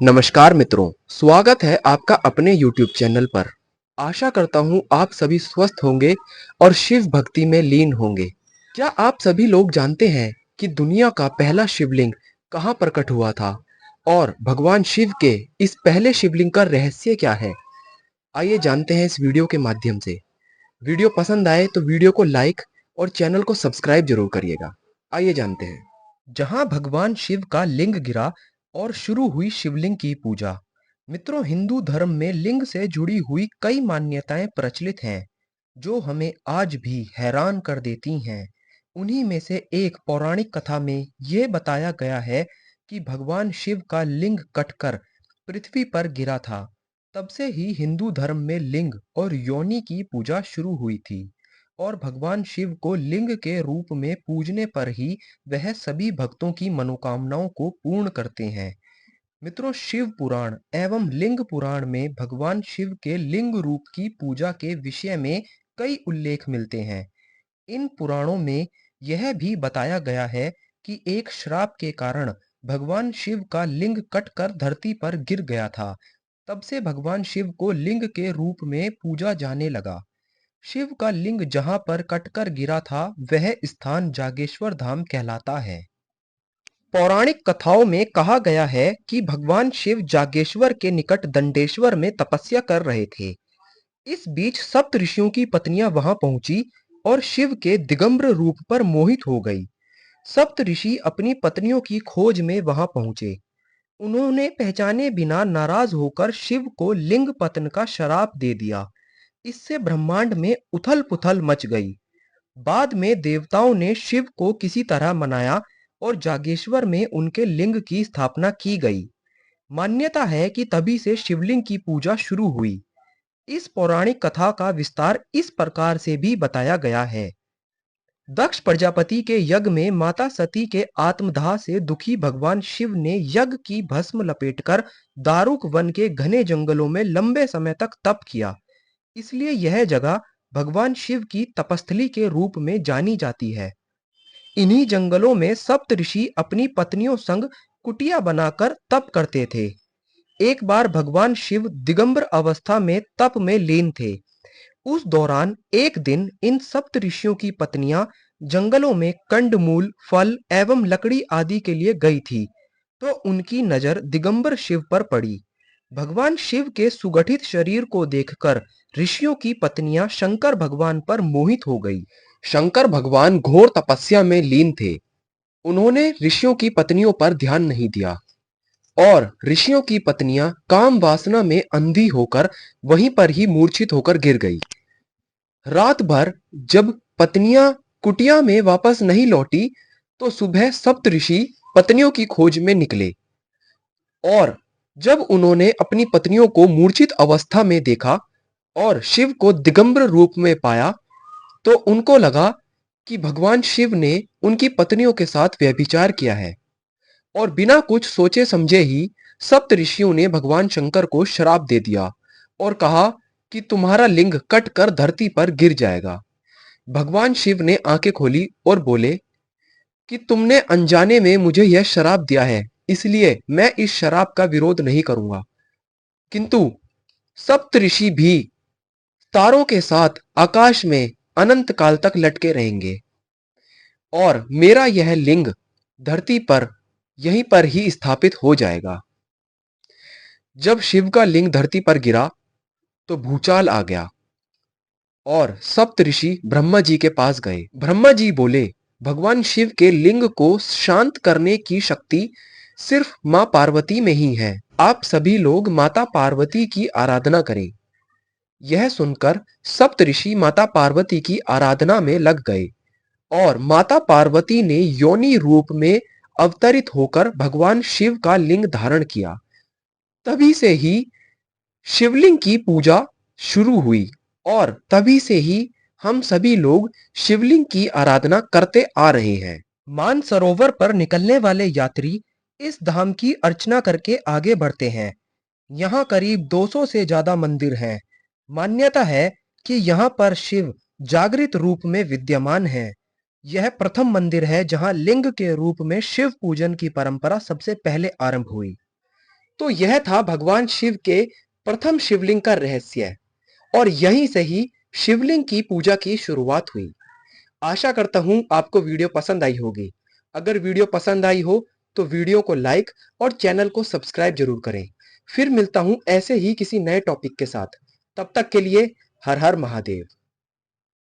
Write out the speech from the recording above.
नमस्कार मित्रों, स्वागत है आपका अपने YouTube चैनल पर। आशा करता हूँ आप सभी स्वस्थ होंगे और शिव भक्ति में लीन होंगे। क्या आप सभी लोग जानते हैं कि दुनिया का पहला शिवलिंग कहाँ प्रकट हुआ था और भगवान शिव के इस पहले शिवलिंग का रहस्य क्या है? आइए जानते हैं इस वीडियो के माध्यम से। वीडियो पसंद आए तो वीडियो को लाइक और चैनल को सब्सक्राइब जरूर करिएगा। आइए जानते हैं। जहां भगवान शिव का लिंग गिरा और शुरू हुई शिवलिंग की पूजा। मित्रों, हिंदू धर्म में लिंग से जुड़ी हुई कई मान्यताएं प्रचलित हैं जो हमें आज भी हैरान कर देती हैं। उन्हीं में से एक पौराणिक कथा में यह बताया गया है कि भगवान शिव का लिंग कटकर पृथ्वी पर गिरा था। तब से ही हिंदू धर्म में लिंग और योनि की पूजा शुरू हुई थी और भगवान शिव को लिंग के रूप में पूजने पर ही वह सभी भक्तों की मनोकामनाओं को पूर्ण करते हैं। मित्रों, शिव पुराण एवं लिंग पुराण में भगवान शिव के लिंग रूप की पूजा के विषय में कई उल्लेख मिलते हैं। इन पुराणों में यह भी बताया गया है कि एक श्राप के कारण भगवान शिव का लिंग कटकर धरती पर गिर गया था। तब से भगवान शिव को लिंग के रूप में पूजा जाने लगा। शिव का लिंग जहां पर कटकर गिरा था वह स्थान जागेश्वर धाम कहलाता है। पौराणिक कथाओं में कहा गया है कि भगवान शिव जागेश्वर के निकट दंडेश्वर में तपस्या कर रहे थे। इस बीच सप्त ऋषियों की पत्नियां वहां पहुंची और शिव के दिगंबर रूप पर मोहित हो गई। सप्त ऋषि अपनी पत्नियों की खोज में वहां पहुंचे। उन्होंने पहचाने बिना नाराज होकर शिव को लिंग पतन का श्राप दे दिया। इससे ब्रह्मांड में उथल-पुथल मच गई। बाद में देवताओं ने शिव को किसी तरह मनाया और जागेश्वर में उनके लिंग की स्थापना की गई। मान्यता है कि तभी से शिवलिंग की पूजा शुरू हुई। इस पौराणिक कथा का विस्तार इस प्रकार से भी बताया गया है। दक्ष प्रजापति के यज्ञ में माता सती के आत्मदाह से दुखी भगवान शिव ने यज्ञ की भस्म लपेटकर दारुक वन के घने जंगलों में लंबे समय तक तप किया। इसलिए यह जगह भगवान शिव की तपस्थली के रूप में जानी जाती है। इन्हीं जंगलों में सप्त ऋषि अपनी पत्नियों संग कुटिया बनाकर तप करते थे। एक बार भगवान शिव दिगंबर अवस्था में तप में लीन थे। उस दौरान एक दिन इन सप्त ऋषियों की पत्नियां जंगलों में कंदमूल, फल एवं लकड़ी आदि के लिए गई थी, तो उनकी नजर दिगंबर शिव पर पड़ी। भगवान शिव के सुगठित शरीर को देखकर ऋषियों की पत्नियां शंकर भगवान पर मोहित हो गई। शंकर भगवान घोर तपस्या में लीन थे। उन्होंने ऋषियों की पत्नियों पर ध्यान नहीं दिया और ऋषियों की पत्नियां काम वासना में अंधी होकर वहीं पर ही मूर्छित होकर गिर गई। रात भर जब पत्नियां कुटिया में वापस नहीं लौटी तो सुबह सप्त ऋषि पत्नियों की खोज में निकले और जब उन्होंने अपनी पत्नियों को मूर्छित अवस्था में देखा और शिव को दिगंबर रूप में पाया तो उनको लगा कि भगवान शिव ने उनकी पत्नियों के साथ व्यभिचार किया है और बिना कुछ सोचे समझे ही सप्त ऋषियों ने भगवान शंकर को श्राप दे दिया और कहा कि तुम्हारा लिंग कट कर धरती पर गिर जाएगा। भगवान शिव ने आंखें खोली और बोले कि तुमने अनजाने में मुझे यह श्राप दिया है, इसलिए मैं इस श्राप का विरोध नहीं करूंगा। किंतु सप्त ऋषि भी तारों के साथ आकाश में अनंत काल तक लटके रहेंगे और मेरा यह लिंग धरती पर यहीं पर ही स्थापित हो जाएगा। जब शिव का लिंग धरती पर गिरा तो भूचाल आ गया और सप्त ऋषि ब्रह्मा जी के पास गए। ब्रह्मा जी बोले, भगवान शिव के लिंग को शांत करने की शक्ति सिर्फ मां पार्वती में ही है। आप सभी लोग माता पार्वती की आराधना करें। यह सुनकर सप्त ऋषि माता पार्वती की आराधना में लग गए और माता पार्वती ने योनि रूप में अवतरित होकर भगवान शिव का लिंग धारण किया। तभी से ही शिवलिंग की पूजा शुरू हुई और तभी से ही हम सभी लोग शिवलिंग की आराधना करते आ रहे हैं। मानसरोवर पर निकलने वाले यात्री इस धाम की अर्चना करके आगे बढ़ते हैं। यहाँ करीब 200 से ज्यादा मंदिर हैं। मान्यता है कि यहाँ पर शिव जागृत रूप में विद्यमान है। यह प्रथम मंदिर है जहाँ लिंग के रूप में शिव पूजन की परंपरा सबसे पहले आरंभ हुई। तो यह था भगवान शिव के प्रथम शिवलिंग का रहस्य और यहीं से ही शिवलिंग की पूजा की शुरुआत हुई। आशा करता हूं आपको वीडियो पसंद आई होगी। अगर वीडियो पसंद आई हो तो वीडियो को लाइक और चैनल को सब्सक्राइब जरूर करें। फिर मिलता हूं ऐसे ही किसी नए टॉपिक के साथ। तब तक के लिए हर हर महादेव।